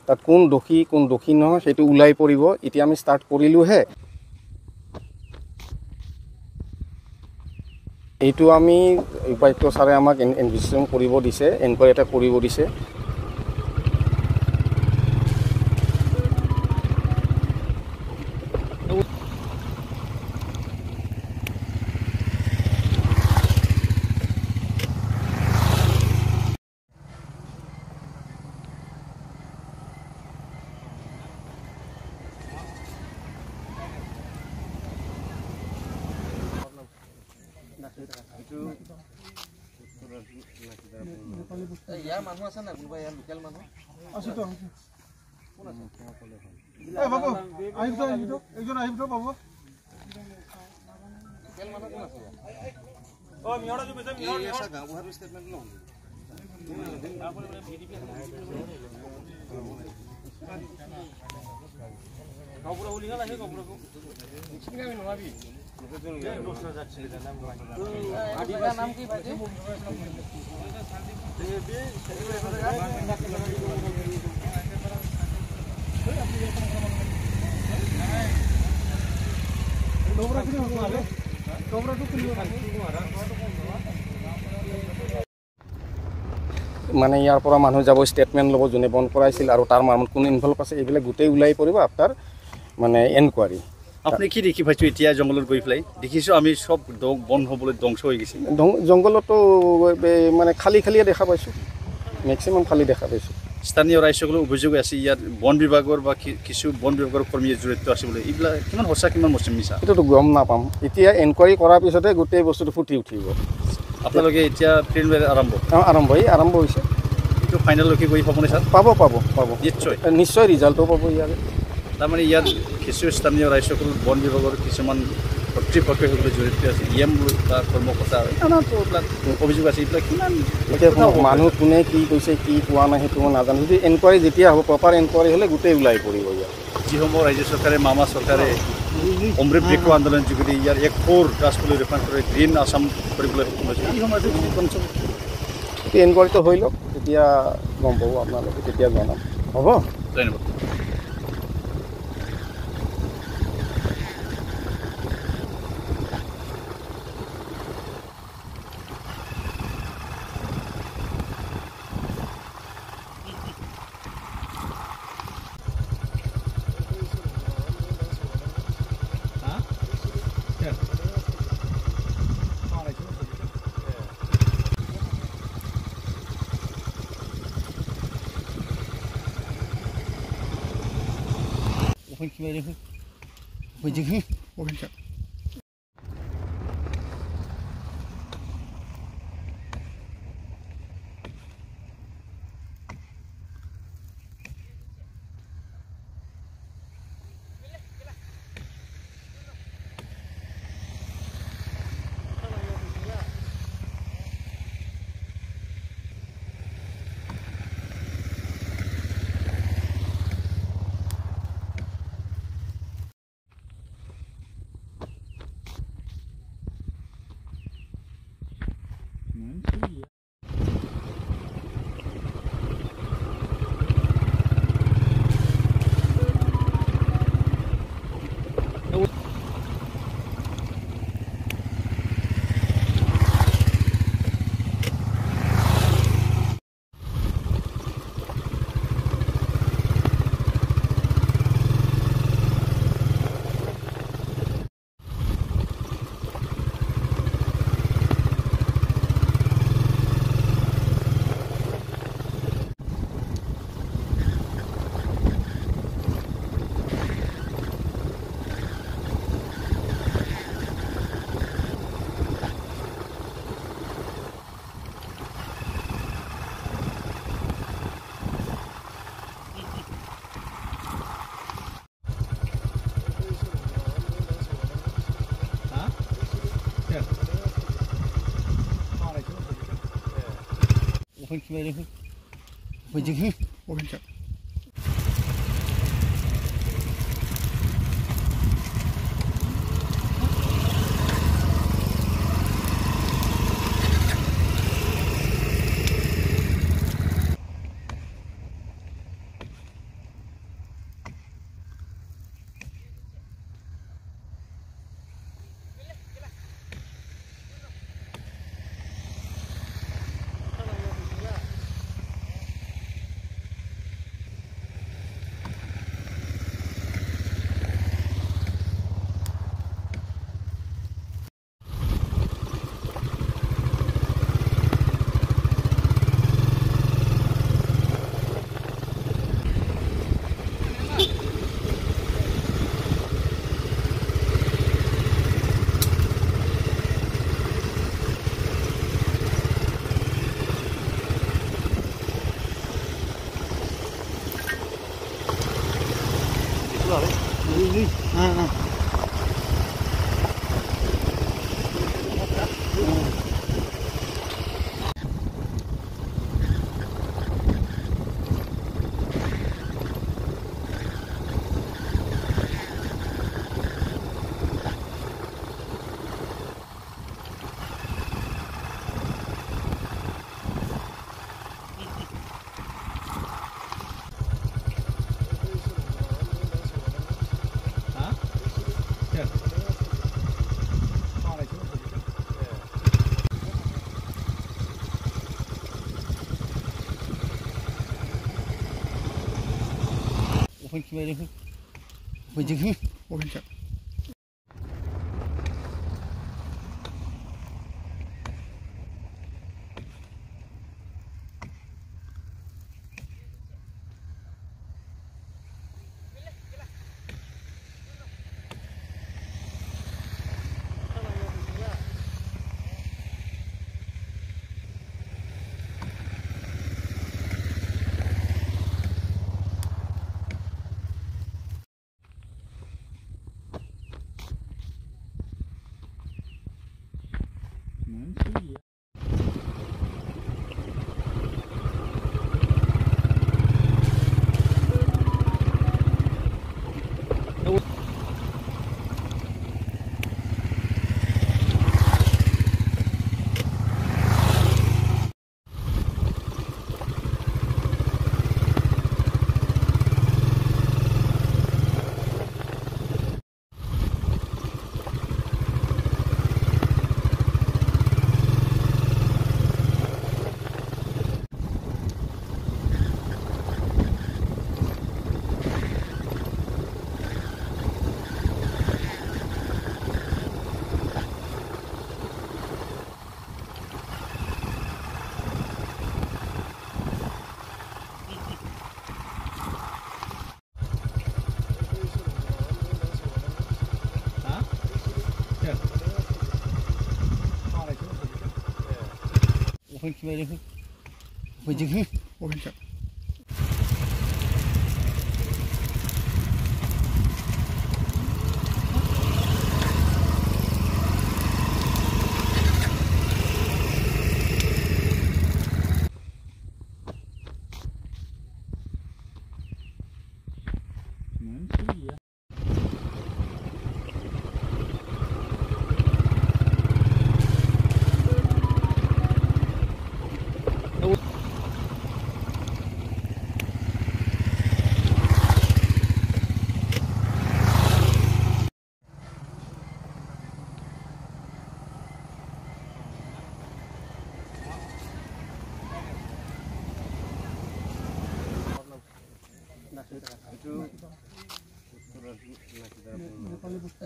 তাত কোন দোষী নহয় সেইটো ওলাই পৰিব এতিয়া আমি ষ্টাৰ্ট কৰিলোহে এইটো আমি উপায়ুক্ত ছাৰে আমাক ইনভেষ্টিগেশ্যন কৰিব দিছে এনকুৱাৰী এটা কৰিব দিছে ইয়াৰ মানুহ আছে না কোনোবা ইয়াৰ লোকেল মানুহ আছে তো কোন আছে এ বাবু আহিব একজন আহিব তো বাবু লোকেল মানুহ কোন আছে ও মিহড়া জুবে মিহড়া এসা গাঁও বুঢ়াৰ ষ্টেটমেন্ট লওঁ গাঁও বুঢ়া বুলি লাগে গাঁও বুঢ়াকো নিশ্চিত আমি নোৱাবি নাম কি ভাই মানে ইয়াৰ পৰা মানুহ যাব ষ্টেটমেণ্ট ল'ব যোনে বন্ধ কৰাইছিল আৰু তাৰ মানুহ কোন ইনভলভ আছে এইবিলাক গোটেই ওলাই পৰিব আফটাৰ মানে এনকুৱাৰী আপনি কি দেখি পাইছো এতিয়া জঙ্গলত গৈ পেলাই দেখিছো আমি সব বন হবলৈ ধ্বংস হৈ গৈছে জঙ্গলতো মানে খালি দেখা পাইছো ম্যাক্সিমাম খালি দেখা পাইছো স্থানীয় ৰাইজসকলৰ অভিযোগ আছে ইয়াত বন বিভাগৰ বা কিছু বন বিভাগৰ কৰ্মী জড়িত আছে বুলি এইবিলাক কিমান সঁচা কিমান মিছা এইটোতো গম নাপাম এতিয়া এনকুৱাৰী কৰাৰ পিছতে গোটেই বস্তুটো ফুটি উঠিব আপোনালোকে এতিয়া ট্ৰেইন আৰম্ভ হৈছে এইটো ফাইনেললৈকে গৈ পাবনে ছাৰ পাব নিশ্চয় ৰিজাল্টটো পাব ইয়াৰে তাৰমানে ইয়াত কিছু স্থানীয় ৰাইজসকল বন বিভাগৰ কিছুমান কৰ্তৃপক্ষসকলে জড়িত আছে বা কৰ্মকৰ্তা অভিযোগ আছে এইবিলাক কিমান মানুহ কোনে কি কৈছে কি কোৱা নাই সেইটো মই নাজানো যদি এনকুৱাৰী যেতিয়া হ'ব প্ৰপাৰ এনকুৱাৰী হ'লে গোটেই ওলাই পৰিব ইয়াত যিসমূহ ৰাজ্য চৰকাৰে মামা চৰকাৰে অমৃত বৃক্ষ আন্দোলন যোগেদি ইয়াৰ 1 গাছপুলি ৰোপণ কৰি গ্ৰীণ আসাম কৰিবলৈ সক্ষম হৈছে এই সময়তে এনকুৱাৰীটো হৈ লওক তেতিয়া গম পাব আপোনালোকে তেতিয়া জনাম হ'ব ধন্যবাদ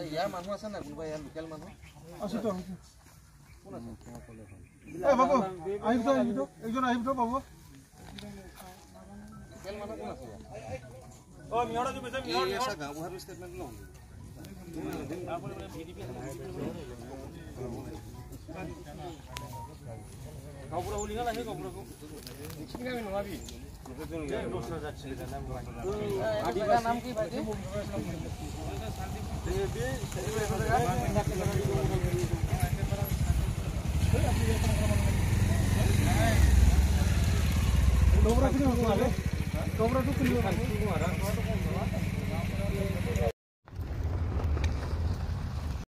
ইয়াৰ মানুহ আছে না কোনোবা ইয়াৰ লোকেল মানুহ আছে তো কোন আছে এ বাবু আহিব তো একজন আহিব তো বাবু লোকেল মানুহ কোন আছে ও মিহৰা যে বেছে মিহৰা এই গাঁও বুঢ়াৰ ষ্টেটমেন্ট ন আপুনি মানে ভিডিপি গাঁও বুঢ়া উলি গল আহে গাঁও বুঢ়াকো নিচিনা আমি নভাবি দোসরা যাচ্ছে আদিকা নাম কি ভাই डोबरा किती होतो डोबरा तो किती होतो